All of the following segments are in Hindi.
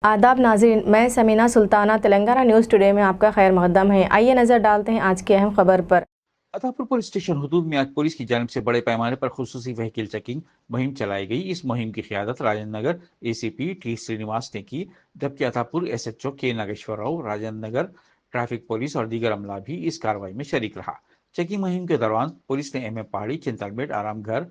आदाब नाज़रीन, मैं समीना सुल्ताना तेलंगाना न्यूज़ टुडे में आपका खैर मक़दम है। आइए नज़र डालते हैं आज की अहम खबर पर। अतापुर पुलिस स्टेशन हुदूद में आज पुलिस की जानिब से बड़े पैमाने पर खुसूसी व्हीकल चेकिंग मुहिम चलाई गई। इस मुहिम की क़ियादत राजेंद्र नगर एसीपी टी श्रीनिवास ने की, जबकि अतापुर एसएचओ के नागेश्वर राव, राजेंद्र नगर ट्रैफिक पुलिस और दीगर अमला भी इस कार्रवाई में शरीक रहा। चेकिंग मुहिम के दौरान पुलिस ने एम पहाड़ी, चिंतलमेट, आरामघर,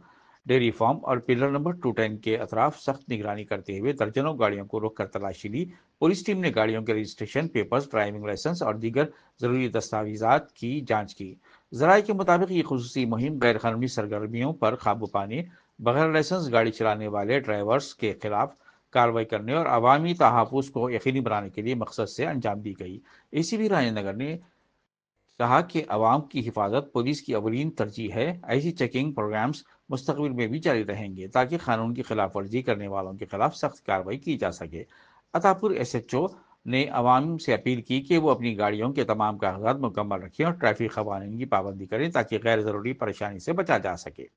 डेयरी फार्म और पिलर नंबर 210 के अतराफ सख्त निगरानी करते हुए दर्जनों गाड़ियों को रोककर तलाशी ली। पुलिस टीम ने गाड़ियों के रजिस्ट्रेशन पेपर्स, ड्राइविंग लाइसेंस और दीगर जरूरी दस्तावेजात की जांच की। जराये के मुताबिक ये खुसूसी मुहिम गैर कानूनी सरगर्मियों पर काबू पाने, बगैर लाइसेंस गाड़ी चलाने वाले ड्राइवर्स के खिलाफ कार्रवाई करने और अवामी तहफ़्फ़ुज़ को यकीनी बनाने के लिए मकसद से अंजाम दी गई। एसीपी राजेंद्र नगर ने कहा कि अवाम की हिफाजत पुलिस की अवलीन तरजीह है। ऐसी चेकिंग प्रोग्राम्स मुस्तकबिल में भी जारी रहेंगे ताकि कानून की खिलाफ वर्जी करने वालों के खिलाफ सख्त कार्रवाई की जा सके। अतापुर एसएचओ ने अवाम से अपील की कि वो अपनी गाड़ियों के तमाम कागजात मुकम्मल रखें और ट्रैफिक कवानीन की पाबंदी करें ताकि गैर ज़रूरी परेशानी से बचा जा सके।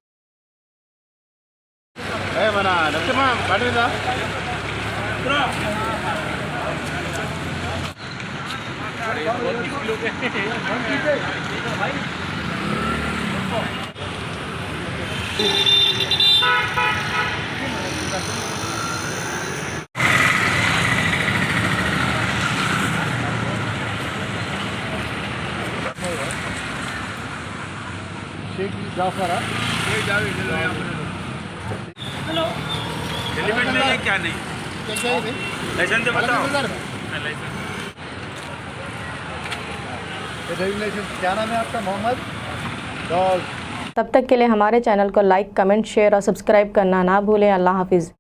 शेख जाफर हेलो हेलमेट नहीं है क्या? नहीं लाइसेंस तो बताओ। ड्राइविंग लाइसेंस क्या नाम है आपका? मोहम्मद डॉल। तब तक के लिए हमारे चैनल को लाइक, कमेंट, शेयर और सब्सक्राइब करना ना भूलें। अल्लाह हाफिज़।